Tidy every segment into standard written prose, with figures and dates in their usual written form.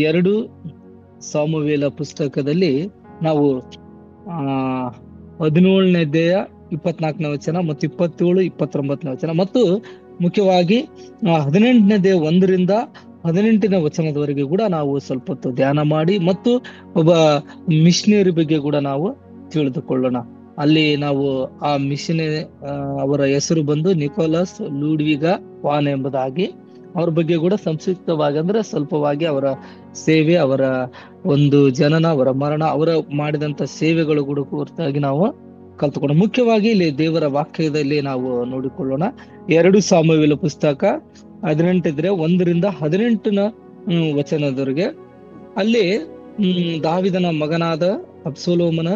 ಎರಡು ಸಾಮುವೇಲ ಪುಸ್ತಕದಲ್ಲಿ ನಾವು 17ನೇ ಅಧ್ಯಾಯ 24ನೇ ವಚನ ಮತ್ತು 27, 29ನೇ ವಚನ ಮತ್ತು ಮುಖ್ಯವಾಗಿ 18ನೇ ಅಧ್ಯಾಯ 1ರಿಂದ 18ನೇ ವಚನದವರೆಗೆ ಕೂಡ ನಾವು ಸ್ವಲ್ಪ ಹೊತ್ತು ಧ್ಯಾನ ಮಾಡಿ ಮತ್ತು ಒಬ್ಬ ಮಿಷನರಿ ಬಗ್ಗೆ ಕೂಡ ನಾವು ತಿಳಿದುಕೊಳ್ಳೋಣ. ಅಲ್ಲಿ ನಾವು ಆ ಮಿಷನರಿ ಅವರ ಹೆಸರು ಬಂದು ನಿಕೋಲಸ್ ಲೂಡ್ವಿಗ ವಾನ್ ಎಂಬುದಾಗಿ, ಅವ್ರ ಬಗ್ಗೆ ಕೂಡ ಸಂಕ್ಷಿಪ್ತವಾಗಿ ಅಂದ್ರೆ ಸ್ವಲ್ಪವಾಗಿ ಅವರ ಸೇವೆ, ಅವರ ಒಂದು ಜನನ, ಅವರ ಮರಣ, ಅವರ ಮಾಡಿದಂತ ಸೇವೆಗಳು ಕೂಡ ಕುರಿತಾಗಿ ನಾವು ಕಲ್ತುಕೊಂಡು ಮುಖ್ಯವಾಗಿ ಇಲ್ಲಿ ದೇವರ ವಾಕ್ಯದಲ್ಲಿ ನಾವು ನೋಡಿಕೊಳ್ಳೋಣ. 2 ಸಾಮುವೇಲ ಪುಸ್ತಕ 18 1ರಿಂದ 18ನ ವಚನದವರೆಗೆ. ಅಲ್ಲಿ ದಾವಿದನ ಮಗನಾದ ಅಬ್ಸಲೋಮನ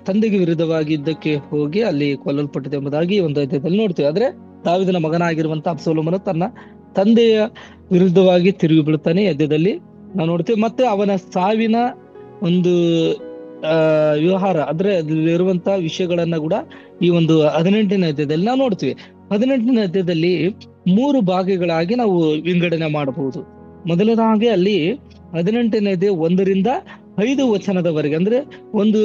ತಂದೆಗೆ ವಿರುದ್ಧವಾಗಿ ಯುದ್ಧಕ್ಕೆ ಹೋಗಿ ಅಲ್ಲಿ ಕೊಲ್ಲಲ್ಪಟ್ಟಿದೆ ಎಂಬುದಾಗಿ ಒಂದು ಅಧ್ಯಾಯದಲ್ಲಿ ನೋಡ್ತೀವಿ. ಆದ್ರೆ ದಾವಿದನ ಮಗನಾಗಿರುವಂತ ಅಬ್ಸಲೋಮನ ತನ್ನ ತಂದೆಯ ವಿರುದ್ಧವಾಗಿ ತಿರುಗಿ ಬೀಳ್ತಾನೆ ಅಧ್ಯಾಯದಲ್ಲಿ ನಾವು ನೋಡ್ತೀವಿ. ಮತ್ತೆ ಅವನ ಸಾವಿನ ಒಂದು ವ್ಯವಹಾರ ಅಂದ್ರೆ ಅದ್ರಲ್ಲಿರುವಂತ ವಿಷಯಗಳನ್ನ ಕೂಡ ಈ ಒಂದು 18ನೇ ಅಧ್ಯಾಯದಲ್ಲಿ ನಾವು ನೋಡ್ತೀವಿ. 18ನೇ ಅಧ್ಯಾಯದಲ್ಲಿ 3 ಭಾಗಗಳಾಗಿ ನಾವು ವಿಂಗಡಣೆ ಮಾಡಬಹುದು. ಮೊದಲನೇದಾಗಿ ಅಲ್ಲಿ 18ನೇ ಅಧ್ಯಾಯ 1ರಿಂದ 5 ವಚನದವರೆಗೆ ಅಂದ್ರೆ ಒಂದು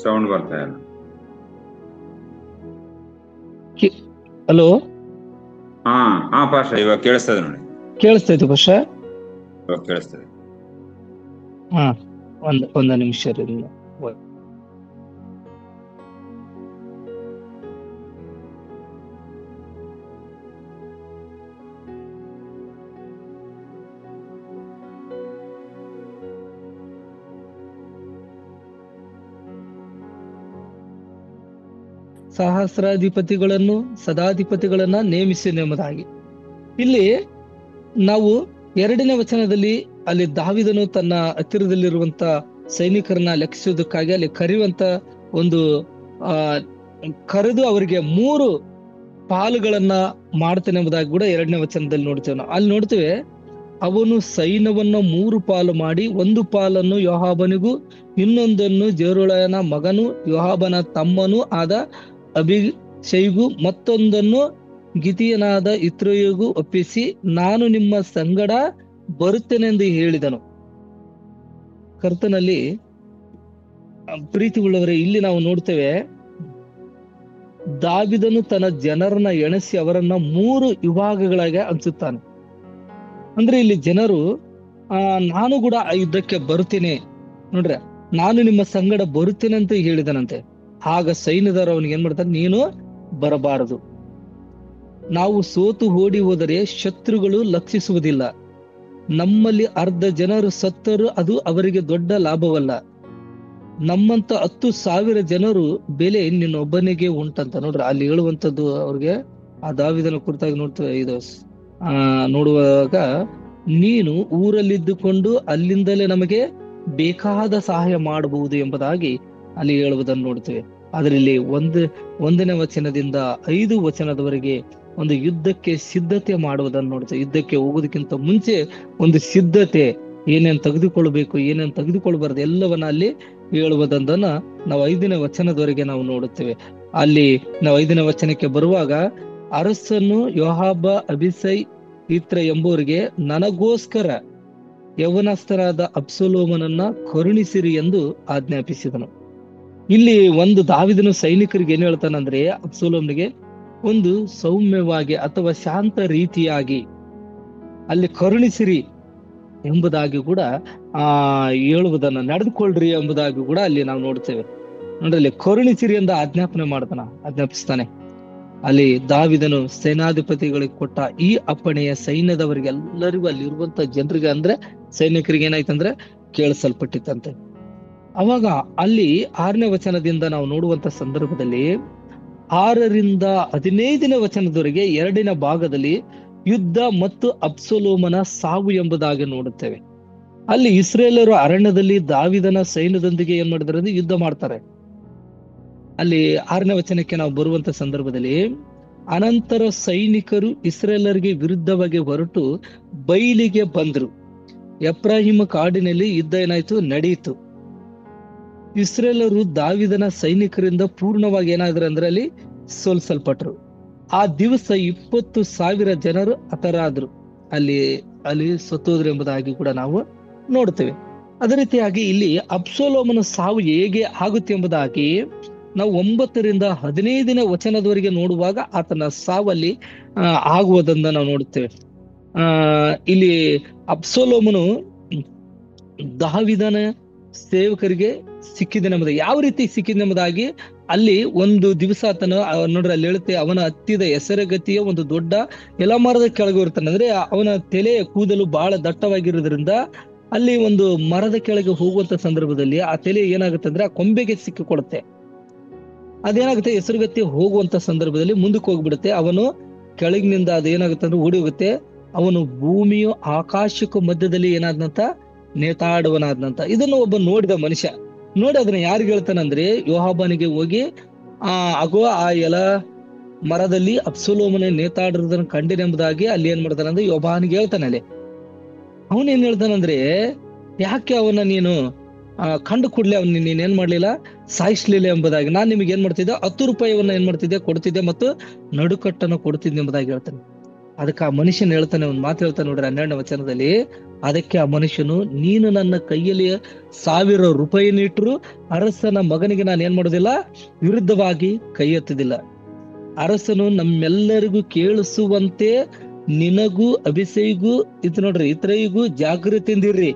ಸೌಂಡ್ ಬರ್ತಾ ಇಲ್ಲ. ಹಲೋ, ಪಾಶ ಇವಾಗ ಕೇಳಿಸ್ತದೆ ನೋಡಿ. ಕೇಳಿಸ್ತೈತೆ ಪಾಶ? ಕೇಳಿಸ್ತದೆ. ಒಂದು ನಿಮಿಷ ಇರಲಿ. ಸಹಸ್ರಾಧಿಪತಿಗಳನ್ನು ಸದಾಧಿಪತಿಗಳನ್ನ ನೇಮಿಸಿನೆಂಬುದಾಗಿ ಇಲ್ಲಿ ನಾವು 2ನೇ ವಚನದಲ್ಲಿ ಅಲ್ಲಿ ದಾವಿದನು ತನ್ನ ಹತ್ತಿರದಲ್ಲಿರುವಂತ ಸೈನಿಕರನ್ನ ಲೆಕ್ಕಿಸುವುದಕ್ಕಾಗಿ ಅಲ್ಲಿ ಕರೆಯುವಂತ ಒಂದು ಕರೆದು ಅವರಿಗೆ 3 ಪಾಲುಗಳನ್ನ ಮಾಡ್ತಾನೆ ಎಂಬುದಾಗಿ ಕೂಡ 2ನೇ ವಚನದಲ್ಲಿ ನೋಡ್ತೇವೆ ನಾವು. ಅಲ್ಲಿ ನೋಡ್ತೇವೆ, ಅವನು ಸೈನ್ಯವನ್ನ 3 ಪಾಲು ಮಾಡಿ 1 ಪಾಲನ್ನು ಯೋಹಾಬನಿಗೂ, ಇನ್ನೊಂದನ್ನು ಜೆರುಯನ ಮಗನು ಯೋಹಾಬನ ತಮ್ಮನೂ ಆದ ಅಭಿಷೈಗೂ, ಮತ್ತೊಂದನ್ನು ಗಿತಿಯನಾದ ಇತ್ರೋಯಿಗೂ ಒಪ್ಪಿಸಿ, ನಾನು ನಿಮ್ಮ ಸಂಗಡ ಬರುತ್ತೇನೆಂದು ಹೇಳಿದನು. ಕರ್ತನಲ್ಲಿ ಪ್ರೀತಿ ಉಳ್ಳವರೇ, ಇಲ್ಲಿ ನಾವು ನೋಡ್ತೇವೆ ದಾವಿದನು ತನ್ನ ಜನರನ್ನ ಎಣಿಸಿ ಅವರನ್ನ 3 ವಿಭಾಗಗಳಾಗಿ ಹಂಚುತ್ತಾನೆ. ಅಂದ್ರೆ ಇಲ್ಲಿ ಜನರು ನಾನು ಕೂಡ ಆ ಯುದ್ಧಕ್ಕೆ ಬರುತ್ತೇನೆ ನೋಡ್ರೆ, ನಾನು ನಿಮ್ಮ ಸಂಗಡ ಬರುತ್ತೇನೆ ಅಂತ ಹೇಳಿದನಂತೆ. ಆಗ ಸೈನ್ಯದವರು ಅವನಿಗೆ ಏನ್ ಮಾಡ್ತಾರೆ, ನೀನು ಬರಬಾರದು, ನಾವು ಸೋತು ಓಡಿ ಹೋದರೆ ಶತ್ರುಗಳು ಲಕ್ಷಿಸುವುದಿಲ್ಲ, ನಮ್ಮಲ್ಲಿ ಅರ್ಧ ಜನರು ಸತ್ತರು ಅದು ಅವರಿಗೆ ದೊಡ್ಡ ಲಾಭವಲ್ಲ, ನಮ್ಮಂತ 10,000 ಜನರು ಬೆಲೆ ನಿನ್ನೊಬ್ಬನಿಗೆ ಉಂಟಂತ. ನೋಡ್ರಿ, ಅಲ್ಲಿ ಹೇಳುವಂತದ್ದು ಅವ್ರಿಗೆ ಆ ದಾವಿದನ ಕುರಿತಾಗಿ ನೋಡುವಾಗ ನೀನು ಊರಲ್ಲಿದ್ದುಕೊಂಡು ಅಲ್ಲಿಂದಲೇ ನಮಗೆ ಬೇಕಾದ ಸಹಾಯ ಮಾಡಬಹುದು ಎಂಬುದಾಗಿ ಅಲ್ಲಿ ಹೇಳುವುದನ್ನು ನೋಡ್ತೇವೆ. ಅದರಲ್ಲಿ 1ನೇ ವಚನದಿಂದ 5 ವಚನದವರೆಗೆ ಒಂದು ಯುದ್ಧಕ್ಕೆ ಸಿದ್ಧತೆ ಮಾಡುವುದನ್ನು ನೋಡ್ತೇವೆ. ಯುದ್ಧಕ್ಕೆ ಹೋಗೋದಕ್ಕಿಂತ ಮುಂಚೆ ಒಂದು ಸಿದ್ಧತೆ, ಏನೇನು ತೆಗೆದುಕೊಳ್ಬೇಕು, ಏನೇನು ತೆಗೆದುಕೊಳ್ಬಾರ್ದು ಎಲ್ಲವನ್ನ ಅಲ್ಲಿ ಹೇಳುವುದನ್ನ ನಾವು 5ನೇ ವಚನದವರೆಗೆ ನಾವು ನೋಡುತ್ತೇವೆ. ಅಲ್ಲಿ ನಾವು 5ನೇ ವಚನಕ್ಕೆ ಬರುವಾಗ, ಅರಸನು ಯೋಹಾಬ, ಅಭಿಷೈ, ಇತ್ರ ಎಂಬುವರಿಗೆ ನನಗೋಸ್ಕರ ಯೌವನಸ್ಥರಾದ ಅಬ್ಸಲೋಮನನ್ನ ಕರುಣಿಸಿರಿ ಎಂದು ಆಜ್ಞಾಪಿಸಿದನು. ಇಲ್ಲಿ ಒಂದು ದಾವಿದನು ಸೈನಿಕರಿಗೆ ಏನ್ ಹೇಳ್ತಾನಂದ್ರೆ, ಅಬ್ಸಲೋಮನಿಗೆ ಒಂದು ಸೌಮ್ಯವಾಗಿ ಅಥವಾ ಶಾಂತ ರೀತಿಯಾಗಿ ಅಲ್ಲಿ ಕರುಣಿಸಿರಿ ಎಂಬುದಾಗಿ ಕೂಡ ಹೇಳುವುದನ್ನ, ನಡೆದುಕೊಳ್ಳ್ರಿ ಎಂಬುದಾಗಿ ಕೂಡ ಅಲ್ಲಿ ನಾವು ನೋಡ್ತೇವೆ. ನೋಡ್ರಲ್ಲಿ ಕರುಣಿಸಿರಿ ಎಂದು ಆಜ್ಞಾಪಿಸ್ತಾನೆ. ಅಲ್ಲಿ ದಾವಿದನು ಸೇನಾಧಿಪತಿಗಳಿಗೆ ಕೊಟ್ಟ ಈ ಅಪ್ಪಣೆಯ ಸೈನ್ಯದವರಿಗೆ ಎಲ್ಲರಿಗೂ ಅಲ್ಲಿ ಇರುವಂತ ಜನರಿಗೆ ಅಂದ್ರೆ ಸೈನಿಕರಿಗೆ ಏನಾಯ್ತಂದ್ರೆ ಕೇಳಿಸಲ್ಪಟ್ಟಿತ್ತಂತೆ. ಅವಾಗ ಅಲ್ಲಿ 6ನೇ ವಚನದಿಂದ ನಾವು ನೋಡುವಂತ ಸಂದರ್ಭದಲ್ಲಿ 6ರಿಂದ 15ನೇ ವಚನದವರೆಗೆ 2ನೇ ಭಾಗದಲ್ಲಿ ಯುದ್ಧ ಮತ್ತು ಅಬ್ಸಲೋಮನ ಸಾವು ಎಂಬುದಾಗಿ ನೋಡುತ್ತೇವೆ. ಅಲ್ಲಿ ಇಸ್ರೇಲರು ಅರಣ್ಯದಲ್ಲಿ ದಾವಿದನ ಸೈನ್ಯದೊಂದಿಗೆ ಏನ್ ಮಾಡಿದಾರೆ ಅಂದ್ರೆ ಯುದ್ಧ ಮಾಡ್ತಾರೆ. ಅಲ್ಲಿ 6ನೇ ವಚನಕ್ಕೆ ನಾವು ಬರುವಂತ ಸಂದರ್ಭದಲ್ಲಿ, ಅನಂತರ ಸೈನಿಕರು ಇಸ್ರೇಲರಿಗೆ ವಿರುದ್ಧವಾಗಿ ಹೊರಟು ಬೈಲಿಗೆ ಬಂದ್ರು. ಎಫ್ರಾಹಿಮ ಕಾಡಿನಲ್ಲಿ ಯುದ್ಧ ಏನಾಯ್ತು, ನಡೆಯಿತು. ಇಸ್ರೇಲರು ದಾವಿದನ ಸೈನಿಕರಿಂದ ಪೂರ್ಣವಾಗಿ ಏನಾದ್ರು ಅಂದ್ರೆ ಅಲ್ಲಿ ಸೋಲಿಸಲ್ಪಟ್ರು. ಆ ದಿವಸ 20,000 ಜನರು ಹತರಾದ್ರು, ಅಲ್ಲಿ ಅಲ್ಲಿ ಸತ್ತೋದ್ರು ಎಂಬುದಾಗಿ ಕೂಡ ನಾವು ನೋಡ್ತೇವೆ. ಅದೇ ರೀತಿಯಾಗಿ ಇಲ್ಲಿ ಅಬ್ಸಲೋಮನ ಸಾವು ಹೇಗೆ ಆಗುತ್ತೆ ಎಂಬುದಾಗಿ ನಾವು 9ರಿಂದ 15ನೇ ವಚನದವರೆಗೆ ನೋಡುವಾಗ ಆತನ ಸಾವಲ್ಲಿ ಆಗುವುದನ್ನ ನಾವು ನೋಡುತ್ತೇವೆ. ಇಲ್ಲಿ ಅಬ್ಸಲೋಮನು ದಾವಿದನ ಸೇವಕರಿಗೆ ಸಿಕ್ಕಿದನೆಂಬುದಾಗಿ, ಯಾವ ರೀತಿ ಸಿಕ್ಕಿದೆಂಬುದಾಗಿ ಅಲ್ಲಿ ಒಂದು ದಿವಸ ಆತನು ನೋಡ್ರಿ ಅಲ್ಲಿ ಹೇಳುತ್ತೆ, ಅವನ ಹತ್ತಿದ ಹೆಸರುಗತಿಯ ಒಂದು ದೊಡ್ಡ ಎಲಮರದ ಕೆಳಗೆ ಇರ್ತಾನೆ. ಅಂದ್ರೆ ಅವನ ತಲೆ ಕೂದಲು ಬಹಳ ದಟ್ಟವಾಗಿರೋದ್ರಿಂದ ಅಲ್ಲಿ ಒಂದು ಮರದ ಕೆಳಗೆ ಹೋಗುವಂತ ಸಂದರ್ಭದಲ್ಲಿ ಆ ತಲೆ ಏನಾಗುತ್ತೆ ಅಂದ್ರೆ ಆ ಕೊಂಬೆಗೆ ಸಿಕ್ಕಿಕೊಡುತ್ತೆ. ಅದೇನಾಗುತ್ತೆ, ಹೆಸರುಗತಿ ಹೋಗುವಂತ ಸಂದರ್ಭದಲ್ಲಿ ಮುಂದಕ್ಕೆ ಹೋಗ್ಬಿಡುತ್ತೆ. ಅವನು ಕೆಳಗಿನಿಂದ ಅದೇನಾಗುತ್ತೆ ಅಂದ್ರೆ ಓಡಿ ಹೋಗುತ್ತೆ. ಅವನು ಭೂಮಿಯು ಆಕಾಶಕ್ಕೂ ಮಧ್ಯದಲ್ಲಿ ಏನಾದ್ನಂತ ನೇತಾಡುವನಾದ್ನಂತ. ಇದನ್ನು ಒಬ್ಬ ನೋಡಿದ ಮನುಷ್ಯ ನೋಡಿ ಅದನ್ನ ಯಾರಿಗೆ ಹೇಳ್ತಾನಂದ್ರೆ ಯೋಹಾಬನಿಗೆ ಹೋಗಿ ಆಗೋ ಆ ಎಲ ಮರದಲ್ಲಿ ಅಬ್ಸಲೋಮನ ನೇತಾಡಿರೋದನ್ನ ಕಂಡಿನೆಂಬುದಾಗಿ ಅಲ್ಲಿ ಏನ್ ಮಾಡ್ತಾನೆ ಅಂದ್ರೆ ಯೋಹಾಬನಿಗೆ ಹೇಳ್ತಾನೆ. ಅಲ್ಲಿ ಅವನೇನ್ ಹೇಳ್ತಾನಂದ್ರೆ, ಯಾಕೆ ಅವನ ನೀನು ಕಂಡು ಕೂಡ್ಲೆ ಅವನ್ನ ನೀನೇನ್ ಮಾಡ್ಲಿಲ್ಲ, ಸಾಯಿಸ್ಲಿಲ್ಲ ಎಂಬುದಾಗಿ. ನಾನ್ ನಿಮಗೆ ಏನ್ ಮಾಡ್ತಿದ್ದೆ, 10 ರೂಪಾಯಿವನ್ನ ಏನ್ ಮಾಡ್ತಿದ್ದೆ, ಕೊಡ್ತಿದ್ದೆ ಮತ್ತು ನಡುಕಟ್ಟನ್ನು ಕೊಡ್ತಿದ್ದೆ ಎಂಬುದಾಗಿ ಹೇಳ್ತಾನೆ. ಅದಕ್ಕೆ ಆ ಮನುಷ್ಯನ್ ಹೇಳ್ತಾನೆ, ಒಂದ್ ಮಾತು ಹೇಳ್ತಾನೆ ನೋಡ್ರಿ 12ನೇ ವಚನದಲ್ಲಿ. ಅದಕ್ಕೆ ಆ ಮನುಷ್ಯನು, ನೀನು ನನ್ನ ಕೈಯಲ್ಲಿ 1000 ರೂಪಾಯಿನ ಇಟ್ಟರು ಅರಸನ ಮಗನಿಗೆ ನಾನು ಏನ್ ಮಾಡೋದಿಲ್ಲ, ವಿರುದ್ಧವಾಗಿ ಕೈ ಎತ್ತುದಿಲ್ಲ. ಅರಸನು ನಮ್ಮೆಲ್ಲರಿಗೂ ಕೇಳಿಸುವಂತೆ ನಿನಗೂ ಅಭಿಷೇಗೂ ಇದು ನೋಡ್ರಿ ಇತರರಿಗೂ ಜಾಗೃತಿಯಿಂದಿರ್ರಿ.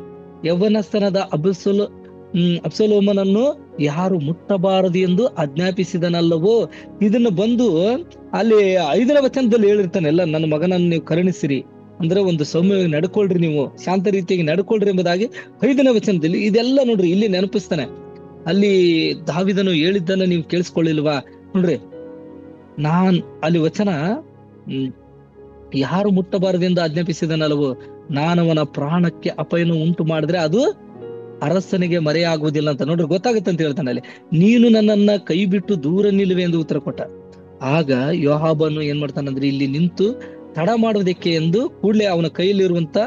ಯೌವನಸ್ಥನಾದ ಅಬ್ಸಲೋಮನನ್ನು ಯಾರು ಮುಟ್ಟಬಾರದು ಎಂದು ಆಜ್ಞಾಪಿಸಿದನಲ್ಲವೋ. ಇದನ್ನು ಬಂದು ಅಲ್ಲಿ 5ನೇ ವಚನದಲ್ಲಿ ಹೇಳಿರ್ತಾನೆ, ಎಲ್ಲ ನನ್ನ ಮಗನನ್ನು ನೀವು ಕರುಣಿಸಿರಿ, ಅಂದ್ರೆ ಒಂದು ಸೌಮ್ಯವಾಗಿ ನಡ್ಕೊಳ್ರಿ, ನೀವು ಶಾಂತ ರೀತಿಯಾಗಿ ನಡ್ಕೊಳ್ರಿ ಎಂಬುದಾಗಿ 5ನೇ ವಚನದಲ್ಲಿ ಇದೆಲ್ಲ ನೋಡ್ರಿ ಇಲ್ಲಿ ನೆನಪಿಸ್ತಾನೆ. ಅಲ್ಲಿ ದಾವಿದನು ಹೇಳಿದ್ದನ್ನ ನೀವು ಕೇಳಿಸ್ಕೊಳ್ಳಿಲ್ವಾ ನೋಡ್ರಿ. ಅಲ್ಲಿ ವಚನ ಯಾರು ಮುಟ್ಟಬಾರದೆಂದು ಆಜ್ಞಾಪಿಸಿದನಲ್ಲವೋ, ನಾನವನ ಪ್ರಾಣಕ್ಕೆ ಅಪಾಯನ ಉಂಟು ಮಾಡಿದ್ರೆ ಅದು ಅರಸನಿಗೆ ಮರೆಯಾಗುವುದಿಲ್ಲ ಅಂತ ನೋಡ್ರಿ ಗೊತ್ತಾಗುತ್ತೆ ಅಂತ ಹೇಳ್ತಾನೆ. ಅಲ್ಲಿ ನೀನು ನನ್ನನ್ನ ಕೈ ಬಿಟ್ಟು ದೂರ ನಿಲ್ಲುವೆ ಎಂದು ಉತ್ತರ ಕೊಟ್ಟ. ಆಗ ಯೋಹಾಬನು ಏನ್ ಮಾಡ್ತಾನಂದ್ರೆ ಇಲ್ಲಿ ನಿಂತು ತಡ ಮಾಡುವುದಕ್ಕೆ ಎಂದು ಕೂಡಲೇ ಅವನ ಕೈಯಲ್ಲಿರುವಂತ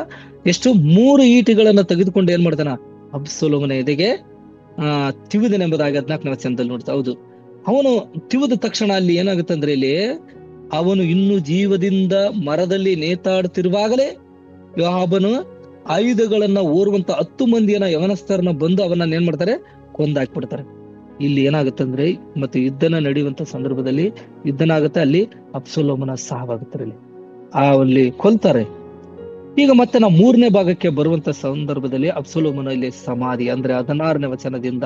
3 ಈಟಿಗಳನ್ನ ತೆಗೆದುಕೊಂಡು ಏನ್ ಮಾಡ್ತಾನ, ಅಬ್ಸಲೋಮನ ಎದೆಗೆ ತಿವಿದನೆಂಬುದಾಗಿ 14ನೇ ವಚನದಲ್ಲಿ ನೋಡ್ತಾ. ಹೌದು, ಅವನು ತಿವಿದ ತಕ್ಷಣ ಅಲ್ಲಿ ಏನಾಗುತ್ತೆ ಅಂದ್ರೆ ಇಲ್ಲಿ ಅವನು ಇನ್ನು ಜೀವದಿಂದ ಮರದಲ್ಲಿ ನೇತಾಡುತ್ತಿರುವಾಗಲೇ ಯೋಹಾಬನು ಆಯುಧಗಳನ್ನ ಓರುವಂತ 10 ಮಂದಿಯನ್ನ ಯವನಸ್ಥರನ್ನ ಬಂದು ಅವನ್ನ ಏನ್ ಮಾಡ್ತಾರೆ, ಕೊಂದಾಕ್ಬಿಡ್ತಾರೆ. ಇಲ್ಲಿ ಏನಾಗುತ್ತೆ ಅಂದ್ರೆ ಮತ್ತೆ ಯುದ್ಧನ ನಡೆಯುವಂತ ಸಂದರ್ಭದಲ್ಲಿ ಯುದ್ಧನಾಗುತ್ತೆ, ಅಲ್ಲಿ ಅಬ್ಸಲೋಮನ ಸಾವಾಗುತ್ತೆ, ಅಲ್ಲಿ ಕೊಲ್ತಾರೆ. ಈಗ ಮತ್ತೆ ನಾವು 3ನೇ ಭಾಗಕ್ಕೆ ಬರುವಂತ ಸಂದರ್ಭದಲ್ಲಿ ಅಬ್ಸಲೋಮನ ಇಲ್ಲಿ ಸಮಾಧಿ, ಅಂದ್ರೆ 16ನೇ ವಚನದಿಂದ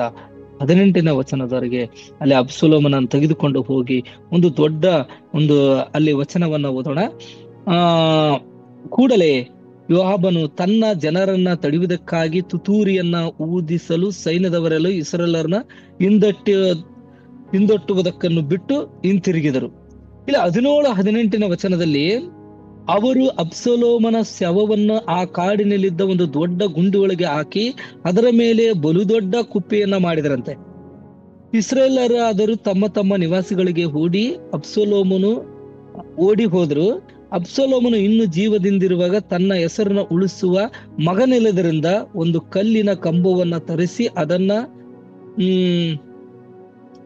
18ನೇ ವಚನದವರೆಗೆ ಅಲ್ಲಿ ಅಬ್ಸಲೋಮನನ್ನು ತೆಗೆದುಕೊಂಡು ಹೋಗಿ ಒಂದು ದೊಡ್ಡ ಅಲ್ಲಿ ವಚನವನ್ನ ಓದೋಣ. ಕೂಡಲೇ ಯೋಹಾಬನು ತನ್ನ ಜನರನ್ನ ತಡೆಯುವುದಕ್ಕಾಗಿ ತುತ್ತೂರಿಯನ್ನ ಊದಿಸಲು ಸೈನ್ಯದವರೆಲ್ಲೂ ಇಸ್ರಾಯೇಲರನ್ನ ಹಿಂದಟ್ಟುವುದಕ್ಕನ್ನು ಬಿಟ್ಟು ಹಿಂತಿರುಗಿದರು. ಇಲ್ಲ 17-18ನೇ ವಚನದಲ್ಲಿ ಅವರು ಅಬ್ಸಲೋಮನ ಶವವನ್ನ ಆ ಕಾಡಿನಲ್ಲಿದ್ದ ಒಂದು ದೊಡ್ಡ ಗುಂಡಿ ಒಳಗೆ ಹಾಕಿ ಅದರ ಮೇಲೆ ಬಲು ದೊಡ್ಡ ಕುಪ್ಪೆಯನ್ನ ಮಾಡಿದರಂತೆ. ಇಸ್ರಾಯೇಲರಾದರೂ ತಮ್ಮ ತಮ್ಮ ನಿವಾಸಿಗಳಿಗೆ ಓಡಿ ಹೋದ್ರು. ಅಬ್ಸಲೋಮನು ಇನ್ನು ಜೀವದಿಂದಿರುವಾಗ ತನ್ನ ಹೆಸರನ್ನ ಉಳಿಸುವ ಮಗನಿಲ್ಲದರಿಂದ ಒಂದು ಕಲ್ಲಿನ ಕಂಬವನ್ನ ತರಿಸಿ ಅದನ್ನ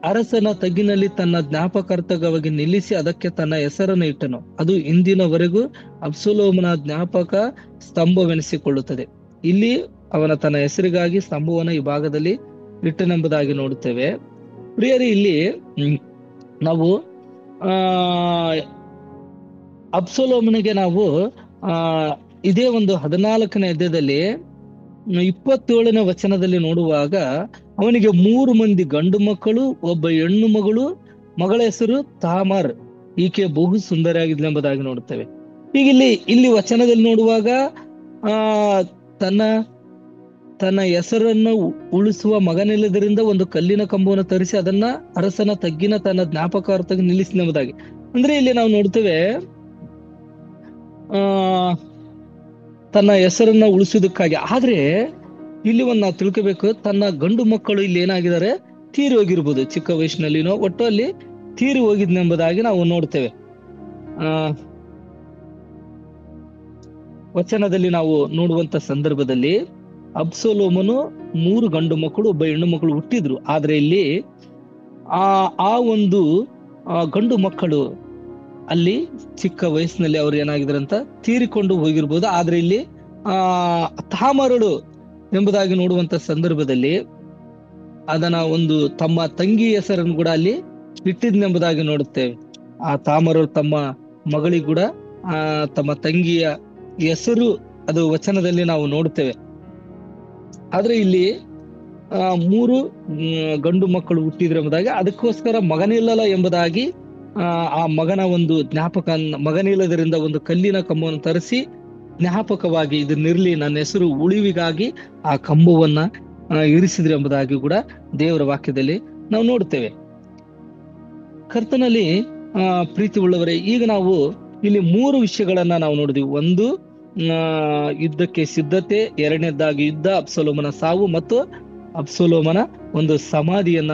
ಅರಸನ ತಗ್ಗಿನಲ್ಲಿ ತನ್ನ ಜ್ಞಾಪಕಾರ್ಥವಾಗಿ ನಿಲ್ಲಿಸಿ ಅದಕ್ಕೆ ತನ್ನ ಹೆಸರನ್ನು ಇಟ್ಟನು. ಅದು ಇಂದಿನವರೆಗೂ ಅಬ್ಸಲೋಮನ ಜ್ಞಾಪಕ ಸ್ತಂಭವೆನಿಸಿಕೊಳ್ಳುತ್ತದೆ. ಇಲ್ಲಿ ಅವನ ತನ್ನ ಹೆಸರಿಗಾಗಿ ಸ್ತಂಭವನ್ನ ಈ ಭಾಗದಲ್ಲಿ ಇಟ್ಟನೆಂಬುದಾಗಿ ನೋಡುತ್ತೇವೆ. ಪ್ರಿಯರಿ, ಇಲ್ಲಿ ನಾವು ಅಬ್ಸಲೋಮನಿಗೆ ನಾವು ಇದೇ ಒಂದು 14ನೇ ಅಧ್ಯಾಯದಲ್ಲಿ 27ನೇ ವಚನದಲ್ಲಿ ನೋಡುವಾಗ ಅವನಿಗೆ 3 ಮಂದಿ ಗಂಡು ಮಕ್ಕಳು, ಒಬ್ಬ ಹೆಣ್ಣು ಮಗಳು. ಮಗಳ ಹೆಸರು ತಾಮಾರ್, ಈಕೆ ಬಹು ಸುಂದರಿಯಾಗಿದ್ಲೆಂಬುದಾಗಿ ನೋಡುತ್ತೇವೆ. ಈಗ ಇಲ್ಲಿ ವಚನದಲ್ಲಿ ನೋಡುವಾಗ ತನ್ನ ಹೆಸರನ್ನು ಉಳಿಸುವ ಮಗನಿಲ್ಲದರಿಂದ ಒಂದು ಕಲ್ಲಿನ ಕಂಬವನ್ನು ತರಿಸಿ ಅದನ್ನ ಅರಸನ ತಗ್ಗಿನ ತನ್ನ ಜ್ಞಾಪಕಾರ್ಥಕ್ಕೆ ನಿಲ್ಲಿಸಿದೆಂಬುದಾಗಿ. ಅಂದ್ರೆ ಇಲ್ಲಿ ನಾವು ನೋಡ್ತೇವೆ ತನ್ನ ಹೆಸರನ್ನ ಉಳಿಸುವುದಕ್ಕಾಗಿ. ಆದ್ರೆ ಇಲ್ಲಿ ನಾವು ತಿಳ್ಕೋಬೇಕು, ತನ್ನ ಗಂಡು ಮಕ್ಕಳು ಇಲ್ಲಿ ಏನಾಗಿದ್ದಾರೆ, ತೀರಿ ಹೋಗಿರ್ಬೋದು, ಚಿಕ್ಕ ವಯಸ್ಸಿನಲ್ಲಿನೋ ಒಟ್ಟು ಅಲ್ಲಿ ತೀರಿ ಹೋಗಿದ್ನೆಂಬುದಾಗಿ ನಾವು ನೋಡ್ತೇವೆ. ವಚನದಲ್ಲಿ ನಾವು ನೋಡುವಂತ ಸಂದರ್ಭದಲ್ಲಿ ಅಬ್ಸಲೋಮನು 3 ಗಂಡು ಮಕ್ಕಳು, ಒಬ್ಬ ಹೆಣ್ಣು ಮಕ್ಕಳು ಹುಟ್ಟಿದ್ರು. ಆದ್ರೆ ಇಲ್ಲಿ ಆ ಒಂದು ಗಂಡು ಮಕ್ಕಳು ಅಲ್ಲಿ ಚಿಕ್ಕ ವಯಸ್ಸಿನಲ್ಲಿ ಅವ್ರು ಏನಾಗಿದ್ರಂತ ತೀರಿಕೊಂಡು ಹೋಗಿರ್ಬೋದು. ಆದ್ರೆ ಇಲ್ಲಿ ತಾಮರಳು ಎಂಬುದಾಗಿ ನೋಡುವಂತ ಸಂದರ್ಭದಲ್ಲಿ ಅದನ್ನ ಒಂದು ತಮ್ಮ ತಂಗಿ ಹೆಸರನ್ನು ಕೂಡ ಅಲ್ಲಿ ಇಟ್ಟಿದ್ನೆಂಬುದಾಗಿ ನೋಡುತ್ತೇವೆ. ಆ ತಾಮರಳು ತಮ್ಮ ಮಗಳಿಗೆ ಕೂಡ ತಮ್ಮ ತಂಗಿಯ ಹೆಸರು ಅದು ವಚನದಲ್ಲಿ ನಾವು ನೋಡುತ್ತೇವೆ. ಆದ್ರೆ ಇಲ್ಲಿ 3 ಗಂಡು ಮಕ್ಕಳು ಹುಟ್ಟಿದ್ರೆಂಬುದಾಗಿ ಅದಕ್ಕೋಸ್ಕರ ಮಗನಿಲ್ಲಲ್ಲ ಎಂಬುದಾಗಿ ಆ ಮಗನ ಒಂದು ಜ್ಞಾಪಕ, ಮಗನಿಲ್ಲದರಿಂದ ಒಂದು ಕಲ್ಲಿನ ಕಂಬವನ್ನು ತರಿಸಿ ಜ್ಞಾಪಕವಾಗಿ ಇದನ್ನಿರ್ಲಿ, ನನ್ನ ಹೆಸರು ಉಳಿವಿಗಾಗಿ ಆ ಕಂಬವನ್ನ ಇರಿಸಿದ್ರು ಎಂಬುದಾಗಿ ಕೂಡ ದೇವರ ವಾಕ್ಯದಲ್ಲಿ ನಾವು ನೋಡ್ತೇವೆ. ಕರ್ತನಲ್ಲಿ ಪ್ರೀತಿ ಉಳ್ಳವರೇ, ಈಗ ನಾವು ಇಲ್ಲಿ 3 ವಿಷಯಗಳನ್ನ ನಾವು ನೋಡಿದ್ವಿ. ಒಂದು ಯುದ್ಧಕ್ಕೆ ಸಿದ್ಧತೆ, ಎರಡನೇದಾಗಿ ಯುದ್ಧ, ಅಬ್ಸಲೋಮನ ಸಾವು ಮತ್ತು ಅಬ್ಸಲೋಮನ ಒಂದು ಸಮಾಧಿಯನ್ನ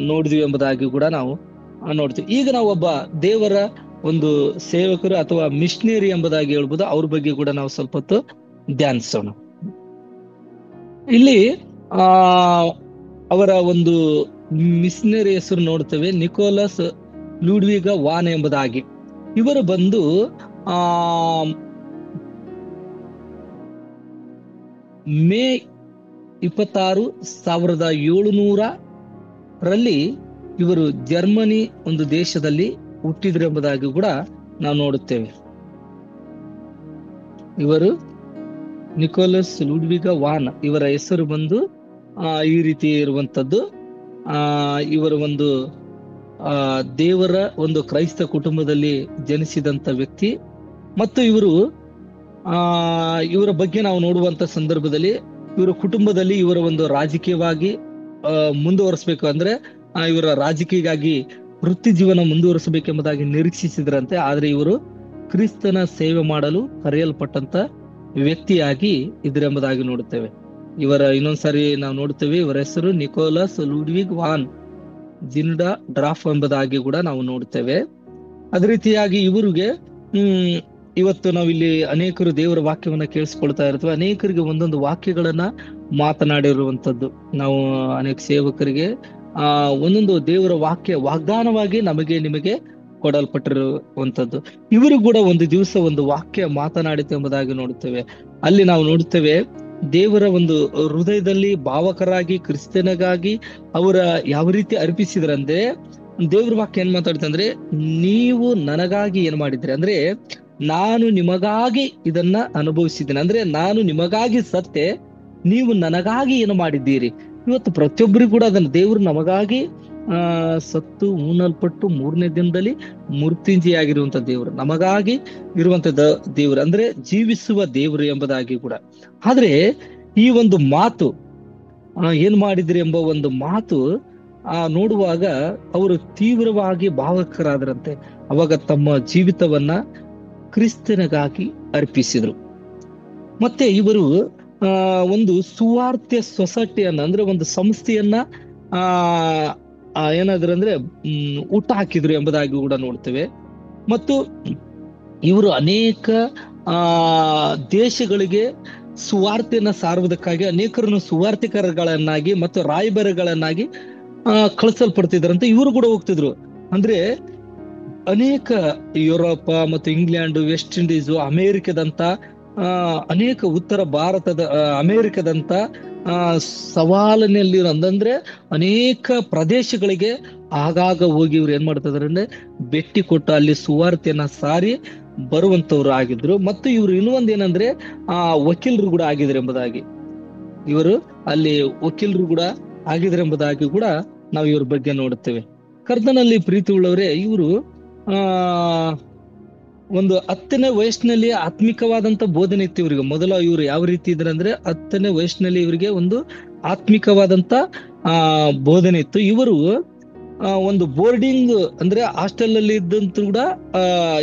ನೋಡಿದ್ವಿ ಎಂಬುದಾಗಿ ಕೂಡ ನಾವು ನೋಡ್ತೀವಿ. ಈಗ ನಾವು ಒಬ್ಬ ದೇವರ ಒಂದು ಸೇವಕರು ಅಥವಾ ಮಿಷನರಿ ಎಂಬುದಾಗಿ ಹೇಳ್ಬೋದು, ಅವ್ರ ಬಗ್ಗೆ ಕೂಡ ನಾವು ಸ್ವಲ್ಪ ಹೊತ್ತು ಧ್ಯಾನಿಸೋಣ. ಇಲ್ಲಿ ಅವರ ಒಂದು ಮಿಷನರಿ ಹೆಸರು ನೋಡ್ತೇವೆ, ನಿಕೋಲಸ್ ಲೂಡ್ವಿಗ ವಾನ್ ಎಂಬುದಾಗಿ. ಇವರು ಬಂದು ಮೇ 26, 1700ರಲ್ಲಿ ಇವರು ಜರ್ಮನಿ ಒಂದು ದೇಶದಲ್ಲಿ ಹುಟ್ಟಿದ್ರು ಎಂಬುದಾಗಿ ಕೂಡ ನಾವು ನೋಡುತ್ತೇವೆ. ಇವರು ನಿಕೋಲಸ್ ಲೂಡ್ವಿಗ ವಾನ್, ಇವರ ಹೆಸರು ಬಂದು ಈ ರೀತಿ ಇರುವಂತದ್ದು. ಇವರ ಒಂದು ದೇವರ ಒಂದು ಕ್ರೈಸ್ತ ಕುಟುಂಬದಲ್ಲಿ ಜನಿಸಿದಂತ ವ್ಯಕ್ತಿ. ಮತ್ತು ಇವರ ಬಗ್ಗೆ ನಾವು ನೋಡುವಂತ ಸಂದರ್ಭದಲ್ಲಿ ಇವರ ಕುಟುಂಬದಲ್ಲಿ ಇವರ ಒಂದು ರಾಜಕೀಯವಾಗಿ ಮುಂದುವರಿಸಬೇಕು, ಅಂದ್ರೆ ಇವರ ರಾಜಕೀಯವಾಗಿ ವೃತ್ತಿ ಜೀವನ ಮುಂದುವರಿಸಬೇಕೆಂಬುದಾಗಿ ನಿರೀಕ್ಷಿಸಿದ್ರಂತೆ. ಆದ್ರೆ ಇವರು ಕ್ರಿಸ್ತನ ಸೇವೆ ಮಾಡಲು ಕರೆಯಲ್ಪಟ್ಟಂತ ವ್ಯಕ್ತಿಯಾಗಿ ಇದ್ರೆಂಬುದಾಗಿ ನೋಡುತ್ತೇವೆ. ಇವರ ಇನ್ನೊಂದ್ಸಾರಿ ನಾವು ನೋಡುತ್ತೇವೆ, ಇವರ ಹೆಸರು ನಿಕೋಲಸ್ ಲೂಡ್ವಿಗ್ ವಾನ್ ಜಿನ್ಡಾ ಡ್ರಾಫ್ ಎಂಬುದಾಗಿ ಕೂಡ ನಾವು ನೋಡುತ್ತೇವೆ. ಅದೇ ರೀತಿಯಾಗಿ ಇವರಿಗೆ ಇವತ್ತು ನಾವಿಲ್ಲಿ ಅನೇಕರು ದೇವರ ವಾಕ್ಯವನ್ನ ಕೇಳಿಸ್ಕೊಳ್ತಾ ಇರ್ತೇವೆ. ಅನೇಕರಿಗೆ ಒಂದೊಂದು ವಾಕ್ಯಗಳನ್ನ ಮಾತನಾಡಿರುವಂತದ್ದು, ನಾವು ಅನೇಕ ಸೇವಕರಿಗೆ ಒಂದೊಂದು ದೇವರ ವಾಕ್ಯ ವಾಗ್ದಾನವಾಗಿ ನಿಮಗೆ ಕೊಡಲ್ಪಟ್ಟಿರುವಂತದ್ದು. ಇವರು ಕೂಡ ಒಂದು ದಿವಸ ಒಂದು ವಾಕ್ಯ ಮಾತನಾಡಿತು ಎಂಬುದಾಗಿ ನೋಡುತ್ತೇವೆ. ಅಲ್ಲಿ ನಾವು ನೋಡುತ್ತೇವೆ, ದೇವರ ಒಂದು ಹೃದಯದಲ್ಲಿ ಭಾವಕರಾಗಿ ಕ್ರಿಸ್ತನಿಗಾಗಿ ಅವರ ಯಾವ ರೀತಿ ಅರ್ಪಿಸಿದ್ರಂದ್ರೆ, ದೇವ್ರ ವಾಕ್ಯ ಏನ್ ಮಾತಾಡುತ್ತೆ ಅಂದ್ರೆ, ನೀವು ನನಗಾಗಿ ಏನ್ ಮಾಡಿದ್ರಿ ಅಂದ್ರೆ, ನಾನು ನಿಮಗಾಗಿ ಇದನ್ನ ಅನುಭವಿಸಿದ್ದೇನೆ, ಅಂದ್ರೆ ನಾನು ನಿಮಗಾಗಿ ಸತ್ತೆ, ನೀವು ನನಗಾಗಿ ಏನು ಮಾಡಿದ್ದೀರಿ. ಇವತ್ತು ಪ್ರತಿಯೊಬ್ಬರಿಗೂ ಕೂಡ ಅದನ್ನ ದೇವರು ನಮಗಾಗಿ ಸತ್ತು ಉಣ್ಣಲ್ಪಟ್ಟು 3ನೇ ದಿನದಲ್ಲಿ ಮೃತ್ಯುಂಜಯಾಗಿರುವಂತ ದೇವರು, ನಮಗಾಗಿ ಇರುವಂತ ದೇವರು, ಅಂದ್ರೆ ಜೀವಿಸುವ ದೇವರು ಎಂಬುದಾಗಿ ಕೂಡ. ಆದ್ರೆ ಈ ಒಂದು ಮಾತು ಏನ್ ಮಾಡಿದ್ರಿ ಎಂಬ ಒಂದು ಮಾತು ನೋಡುವಾಗ ಅವರು ತೀವ್ರವಾಗಿ ಭಾವಕರಾದ್ರಂತೆ. ಅವಾಗ ತಮ್ಮ ಜೀವಿತವನ್ನ ಕ್ರಿಸ್ತನಿಗಾಗಿ ಅರ್ಪಿಸಿದ್ರು. ಮತ್ತೆ ಇವರು ಒಂದು ಸುವಾರ್ತೆ ಸೊಸೈಟಿಯನ್ನ, ಅಂದ್ರೆ ಒಂದು ಸಂಸ್ಥೆಯನ್ನ ಏನಾದ್ರು ಅಂದ್ರೆ ಊಟ ಹಾಕಿದ್ರು ಎಂಬುದಾಗಿ ಕೂಡ ನೋಡ್ತೇವೆ. ಮತ್ತು ಇವರು ಅನೇಕ ದೇಶಗಳಿಗೆ ಸುವಾರ್ತೆಯನ್ನ ಸಾರುವುದಕ್ಕಾಗಿ ಅನೇಕರನ್ನು ಸುವಾರ್ತಿಕರಗಳನ್ನಾಗಿ ಮತ್ತು ರಾಯಭಾರಿಗಳನ್ನಾಗಿ ಕಳಿಸಲ್ಪಡ್ತಿದ್ರಂತೆ. ಇವರು ಕೂಡ ಹೋಗ್ತಿದ್ರು. ಅಂದ್ರೆ ಅನೇಕ ಯುರೋಪ ಮತ್ತು ಇಂಗ್ಲೆಂಡ್, ವೆಸ್ಟ್ ಇಂಡೀಸು, ಅಮೇರಿಕದಂತ ಅನೇಕ ಉತ್ತರ ಭಾರತದ ಅಮೇರಿಕದಂತ ಸವಾಲಿನಲ್ಲಿ ಅಂದ್ರೆ ಅನೇಕ ಪ್ರದೇಶಗಳಿಗೆ ಆಗಾಗ ಹೋಗಿ ಇವ್ರು ಏನ್ ಮಾಡ್ತಿದಾರೆ ಅಂದ್ರೆ ಭೇಟಿ ಕೊಟ್ಟು ಅಲ್ಲಿ ಸುವಾರ್ತೆಯನ್ನ ಸಾರಿ ಬರುವಂತವ್ರು ಆಗಿದ್ರು. ಮತ್ತು ಇವರು ಇನ್ನೊಂದ್ ಏನಂದ್ರೆ ವಕೀಲರು ಕೂಡ ಆಗಿದ್ರು ಎಂಬುದಾಗಿ, ಇವರು ಅಲ್ಲಿ ವಕೀಲರು ಕೂಡ ಆಗಿದ್ರು ಎಂಬುದಾಗಿ ಕೂಡ ನಾವು ಇವ್ರ ಬಗ್ಗೆ ನೋಡುತ್ತೇವೆ. ಕರ್ತನಲ್ಲಿ ಪ್ರೀತಿ ಉಳ್ಳವರೇ, ಇವರು ಒಂದು 10ನೇ ವಯಸ್ಸಿನಲ್ಲಿ ಆತ್ಮಿಕವಾದಂತ ಬೋಧನೆ ಇತ್ತು ಇವರಿಗೆ. ಮೊದಲ ಇವರು ಯಾವ ರೀತಿ ಇದ್ರ ಅಂದ್ರೆ 10ನೇ ವಯಸ್ಸಿನಲ್ಲಿ ಇವರಿಗೆ ಒಂದು ಆತ್ಮಿಕವಾದಂತ ಬೋಧನೆ ಇತ್ತು. ಇವರು ಒಂದು ಬೋರ್ಡಿಂಗ್ ಅಂದ್ರೆ ಹಾಸ್ಟೆಲ್ ಅಲ್ಲಿ ಇದ್ದಂತ ಕೂಡ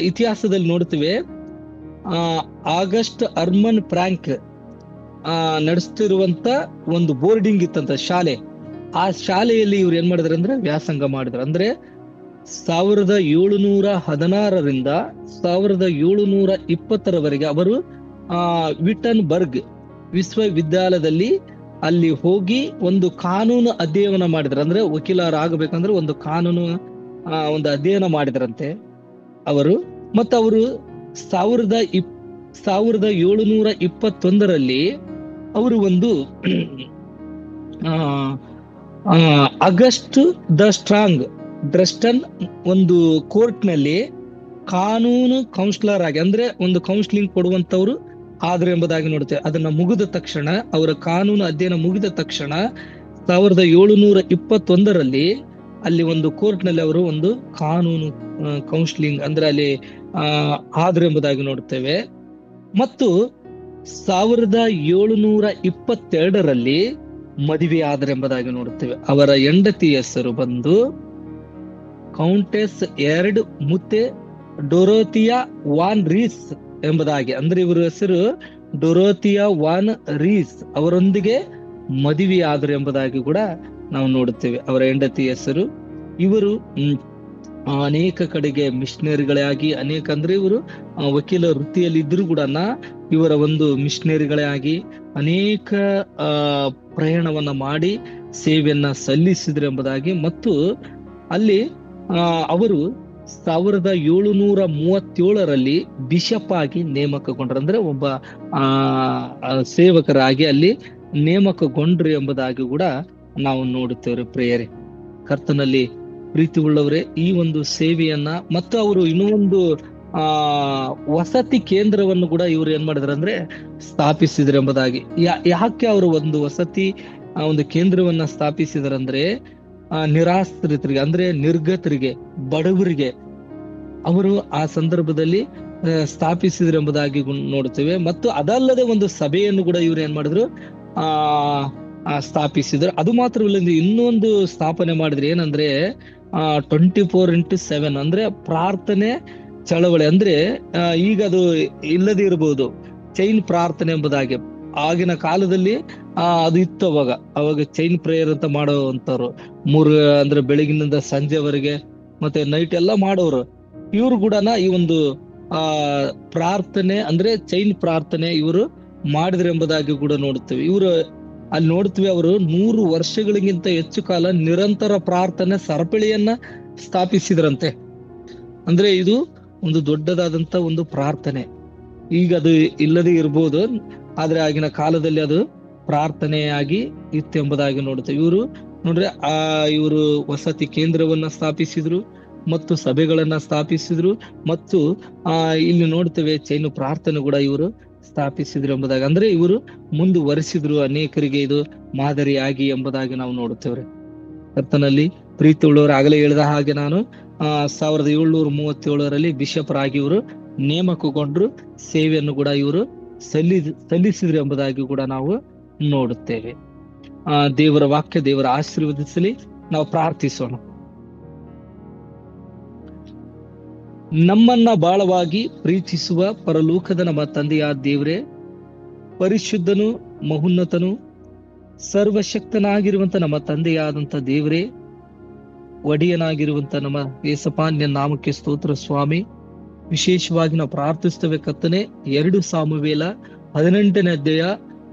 ಇತಿಹಾಸದಲ್ಲಿ ನೋಡ್ತೀವಿ. ಆಗಸ್ಟ್ ಅರ್ಮನ್ ಫ್ರಾಂಕ್ ನಡೆಸ್ತಿರುವಂತ ಒಂದು ಬೋರ್ಡಿಂಗ್ ಇತ್ತಂತ ಶಾಲೆ. ಆ ಶಾಲೆಯಲ್ಲಿ ಇವ್ರು ಏನ್ ಮಾಡಿದ್ರು ಅಂದ್ರೆ ವ್ಯಾಸಂಗ ಮಾಡಿದ್ರು. ಅಂದ್ರೆ 1716ರಿಂದ 1720ರವರೆಗೆ ಅವರು ವಿಶ್ವವಿದ್ಯಾಲಯದಲ್ಲಿ ಅಲ್ಲಿ ಹೋಗಿ ಒಂದು ಕಾನೂನು ಅಧ್ಯಯನ ಮಾಡಿದ್ರು. ಅಂದ್ರೆ ವಕೀಲರಾಗಬೇಕಂದ್ರೆ ಒಂದು ಕಾನೂನು ಒಂದು ಅಧ್ಯಯನ ಮಾಡಿದ್ರಂತೆ ಅವರು. ಮತ್ತು ಅವರು 1721 ಅವರು ಒಂದು ಆಗಸ್ಟ್ ದ ಸ್ಟ್ರಾಂಗ್ ಡ್ರೆಸ್ಟನ್ ಒಂದು ಕೋರ್ಟ್ ನಲ್ಲಿ ಕಾನೂನು ಕೌನ್ಸಿಲರ್ ಆಗಿ, ಅಂದ್ರೆ ಒಂದು ಕೌನ್ಸಿಲಿಂಗ್ ಕೊಡುವಂತವ್ರು ಆದ್ರು ಎಂಬುದಾಗಿ ನೋಡ್ತೇವೆ. ಅದನ್ನ ಮುಗಿದ ತಕ್ಷಣ, ಅವರ ಕಾನೂನು ಅಧ್ಯಯನ ಮುಗಿದ ತಕ್ಷಣ 1721 ಅಲ್ಲಿ ಒಂದು ಕೋರ್ಟ್ ನಲ್ಲಿ ಅವರು ಒಂದು ಕಾನೂನು ಕೌನ್ಸಿಲಿಂಗ್ ಅಂದ್ರೆ ಅಲ್ಲಿ ಆದ್ರು ಎಂಬುದಾಗಿ ನೋಡ್ತೇವೆ. ಮತ್ತು 1722 ಮದುವೆ ಆದ್ರೆ ಎಂಬುದಾಗಿ ನೋಡುತ್ತೇವೆ. ಅವರ ಹೆಂಡತಿ ಹೆಸರು ಬಂದು ಕೌಂಟೆಸ್ ಎರ್ಡ್ ಮುತ್ತೆ ಡೊರೋಥಿಯಾ ವಾನ್ ರೀಸ್ ಎಂಬುದಾಗಿ, ಅಂದ್ರೆ ಇವರ ಹೆಸರು ಡೊರೋಥಿಯಾ ವಾನ್ ರೀಸ್, ಅವರೊಂದಿಗೆ ಮದುವೆ ಆದ್ರು ಎಂಬುದಾಗಿ ಕೂಡ ನಾವು ನೋಡುತ್ತೇವೆ. ಅವರ ಹೆಂಡತಿ ಹೆಸರು. ಇವರು ಅನೇಕ ಕಡೆಗೆ ಮಿಷನರಿಗಳಾಗಿ, ಅನೇಕ ಅಂದ್ರೆ ಇವರು ವಕೀಲ ವೃತ್ತಿಯಲ್ಲಿ ಇದ್ರು ಕೂಡ ಇವರ ಒಂದು ಮಿಷನರಿಗಳೇ ಆಗಿ ಅನೇಕ ಪ್ರಯಾಣವನ್ನ ಮಾಡಿ ಸೇವೆಯನ್ನ ಸಲ್ಲಿಸಿದ್ರು ಎಂಬುದಾಗಿ. ಮತ್ತು ಅಲ್ಲಿ ಅವರು 1737 ಬಿಷಪ್ ಆಗಿ ನೇಮಕಗೊಂಡ್ರು, ಅಂದ್ರೆ ಒಬ್ಬ ಸೇವಕರಾಗಿ ಅಲ್ಲಿ ನೇಮಕಗೊಂಡ್ರು ಎಂಬುದಾಗಿ ಕೂಡ ನಾವು ನೋಡುತ್ತೇವೆ. ಪ್ರಿಯರೇ, ಕರ್ತನಲ್ಲಿ ಪ್ರೀತಿ ಉಳ್ಳವರೇ, ಈ ಒಂದು ಸೇವೆಯನ್ನ ಮತ್ತು ಅವರು ಇನ್ನೂ ಒಂದು ವಸತಿ ಕೇಂದ್ರವನ್ನು ಕೂಡ ಇವರು ಏನ್ ಮಾಡಿದ್ರು ಅಂದ್ರೆ ಸ್ಥಾಪಿಸಿದ್ರು ಎಂಬುದಾಗಿ. ಯಾಕೆ ಅವರು ಒಂದು ವಸತಿ ಒಂದು ಕೇಂದ್ರವನ್ನ ಸ್ಥಾಪಿಸಿದ್ರಂದ್ರೆ ನಿರಾಶ್ರಿತರಿಗೆ, ಅಂದ್ರೆ ನಿರ್ಗತರಿಗೆ, ಬಡವರಿಗೆ ಅವರು ಆ ಸಂದರ್ಭದಲ್ಲಿ ಸ್ಥಾಪಿಸಿದ್ರು ಎಂಬುದಾಗಿ ನೋಡುತ್ತೇವೆ. ಮತ್ತು ಅದಲ್ಲದೆ ಒಂದು ಸಭೆಯನ್ನು ಕೂಡ ಇವರು ಏನ್ ಮಾಡಿದ್ರು ಸ್ಥಾಪಿಸಿದ್ರು. ಅದು ಮಾತ್ರವಲ್ಲ, ಇನ್ನೊಂದು ಸ್ಥಾಪನೆ ಮಾಡಿದ್ರು. ಏನಂದ್ರೆ 24x7 ಅಂದ್ರೆ ಪ್ರಾರ್ಥನೆ ಚಳವಳಿ. ಅಂದ್ರೆ ಈಗ ಅದು ಇಲ್ಲದೆ ಇರಬಹುದು, ಚೈನ್ ಪ್ರಾರ್ಥನೆ ಎಂಬುದಾಗಿ. ಆಗಿನ ಕಾಲದಲ್ಲಿ ಅದು ಇತ್ತು. ಅವಾಗ ಚೈನ್ ಪ್ರೇಯರ್ ಅಂತ ಮಾಡುವಂತವ್ರು, 3 ಅಂದ್ರೆ ಬೆಳಗಿನಿಂದ ಸಂಜೆವರೆಗೆ ಮತ್ತೆ ನೈಟ್ ಎಲ್ಲ ಮಾಡೋರು. ಇವ್ರು ಕೂಡ ಈ ಒಂದು ಪ್ರಾರ್ಥನೆ ಅಂದ್ರೆ ಚೈನ್ ಪ್ರಾರ್ಥನೆ ಇವರು ಮಾಡಿದ್ರು ಎಂಬುದಾಗಿ ಕೂಡ ನೋಡುತ್ತೇವೆ. ಇವರು ಅಲ್ಲಿ ನೋಡ್ತೀವಿ, ಅವರು 100 ವರ್ಷಗಳಿಗಿಂತ ಹೆಚ್ಚು ಕಾಲ ನಿರಂತರ ಪ್ರಾರ್ಥನೆ ಸರಪಳಿಯನ್ನ ಸ್ಥಾಪಿಸಿದ್ರಂತೆ. ಅಂದ್ರೆ ಇದು ಒಂದು ದೊಡ್ಡದಾದಂತ ಒಂದು ಪ್ರಾರ್ಥನೆ. ಈಗ ಅದು ಇಲ್ಲದೆ ಇರ್ಬೋದು, ಆದ್ರೆ ಆಗಿನ ಕಾಲದಲ್ಲಿ ಅದು ಪ್ರಾರ್ಥನೆಯಾಗಿ ಇತ್ತು ಎಂಬುದಾಗಿ ನೋಡುತ್ತೇವೆ. ಇವರು ನೋಡ್ರಿ, ಇವರು ವಸತಿ ಕೇಂದ್ರವನ್ನ ಸ್ಥಾಪಿಸಿದ್ರು ಮತ್ತು ಸಭೆಗಳನ್ನ ಸ್ಥಾಪಿಸಿದ್ರು. ಮತ್ತು ಇಲ್ಲಿ ನೋಡ್ತೇವೆ ಚೈನು ಪ್ರಾರ್ಥನೆ ಕೂಡ ಇವರು ಸ್ಥಾಪಿಸಿದ್ರು ಎಂಬುದಾಗಿ, ಅಂದ್ರೆ ಇವರು ಮುಂದುವರಿಸಿದ್ರು ಅನೇಕರಿಗೆ ಇದು ಮಾದರಿಯಾಗಿ ಎಂಬುದಾಗಿ ನಾವು ನೋಡುತ್ತೇವ್ರಿ. ಕರ್ತನಲ್ಲಿ ಪ್ರೀತಿ ಉಳ್ಳವರು, ಆಗಲೇ ಹೇಳಿದ ಹಾಗೆ ನಾನು 1737 ಬಿಷಪರಾಗಿ ಇವರು ನೇಮಕಗೊಂಡ್ರು. ಸೇವೆಯನ್ನು ಕೂಡ ಇವರು ಸಲ್ಲಿಸಿದ್ರು ಎಂಬುದಾಗಿ ಕೂಡ ನಾವು ನೋಡುತ್ತೇವೆ. ದೇವರ ವಾಕ್ಯ ದೇವರ ಆಶೀರ್ವದಿಸಲಿ. ನಾವು ಪ್ರಾರ್ಥಿಸೋಣ. ನಮ್ಮನ್ನ ಬಾಳವಾಗಿ ಪ್ರೀತಿಸುವ ಪರಲೋಕದ ನಮ್ಮ ತಂದೆಯಾದ ದೇವರೇ, ಪರಿಶುದ್ಧನು, ಮಹೋನ್ನತನು, ಸರ್ವಶಕ್ತನಾಗಿರುವಂತ ನಮ್ಮ ತಂದೆಯಾದಂತ ದೇವರೇ, ಒಡೆಯನಾಗಿರುವಂತ ನಮ್ಮ ಯೇಸಪ್ಪ ನಾಮಕ್ಕೆ ಸ್ತೋತ್ರ ಸ್ವಾಮಿ. ವಿಶೇಷವಾಗಿ ನಾವು ಪ್ರಾರ್ಥಿಸ್ತೇವೆ ಕರ್ತನೇ, 2 ಸಾಮುವೇಲ 18ನೇ ಅಧ್ಯಾಯ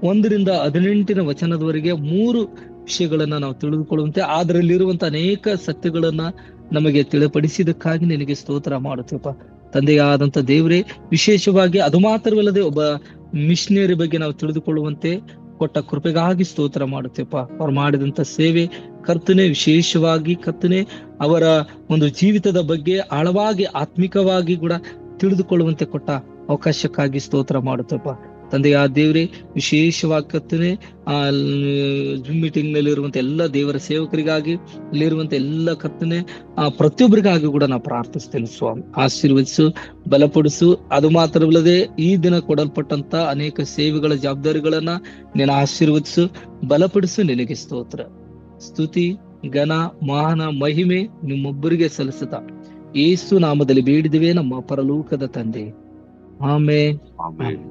1-18 ವಚನದವರೆಗೆ 3 ವಿಷಯಗಳನ್ನ ನಾವು ತಿಳಿದುಕೊಳ್ಳುವಂತೆ, ಅದರಲ್ಲಿರುವಂತ ಅನೇಕ ಸತ್ಯಗಳನ್ನ ನಮಗೆ ತಿಳಿಪಡಿಸಿದಕ್ಕಾಗಿ ನಿನಗೆ ಸ್ತೋತ್ರ ಮಾಡುತ್ತೇವಪ್ಪ ತಂದೆಯಾದಂತ ದೇವರೇ. ವಿಶೇಷವಾಗಿ ಅದು ಮಾತ್ರವಲ್ಲದೆ ಒಬ್ಬ ಮಿಷನರಿ ಬಗ್ಗೆ ನಾವು ತಿಳಿದುಕೊಳ್ಳುವಂತೆ ಕೊಟ್ಟ ಕೃಪೆಗಾಗಿ ಸ್ತೋತ್ರ ಮಾಡುತ್ತೇವಪ್ಪ. ಅವ್ರು ಮಾಡಿದಂತ ಸೇವೆ ಕರ್ತನೆ, ವಿಶೇಷವಾಗಿ ಕರ್ತನೆ ಅವರ ಒಂದು ಜೀವಿತದ ಬಗ್ಗೆ ಆಳವಾಗಿ ಆತ್ಮಿಕವಾಗಿ ಕೂಡ ತಿಳಿದುಕೊಳ್ಳುವಂತೆ ಕೊಟ್ಟ ಅವಕಾಶಕ್ಕಾಗಿ ಸ್ತೋತ್ರ ಮಾಡುತ್ತೇವಪ್ಪ ತಂದೆಯ ದೇವರೇ. ವಿಶೇಷವಾಗಿ ಕರ್ತನೆ ಜೂಮ್ ಮೀಟಿಂಗ್ ನಲ್ಲಿ ಇರುವಂತ ಎಲ್ಲ ದೇವರ ಸೇವಕರಿಗಾಗಿ, ಅಲ್ಲಿರುವಂತ ಎಲ್ಲ ಕರ್ತನೆ ಪ್ರತಿಯೊಬ್ಬರಿಗಾಗಿ ಕೂಡ ನಾವು ಪ್ರಾರ್ಥಿಸ್ತೇನೆ ಸ್ವಾಮಿ. ಆಶೀರ್ವದಿಸು, ಬಲಪಡಿಸು. ಅದು ಮಾತ್ರವಲ್ಲದೆ ಈ ದಿನ ಕೊಡಲ್ಪಟ್ಟಂತ ಅನೇಕ ಸೇವೆಗಳ ಜವಾಬ್ದಾರಿಗಳನ್ನ ನೀನು ಆಶೀರ್ವದಿಸು, ಬಲಪಡಿಸು. ನಿನಗೆ ಸ್ತೋತ್ರ, ಸ್ತುತಿ, ಘನ, ಮಾನ, ಮಹಿಮೆ ನಿಮ್ಮೊಬ್ಬರಿಗೆ ಸಲ್ಲಿಸುತ್ತಾ ಯೇಸು ನಾಮದಲ್ಲಿ ಬೇಡಿದವೆ ನಮ್ಮ ಪರಲೋಕದ ತಂದೆ. ಆಮೆನ್. ಆಮೆನ್.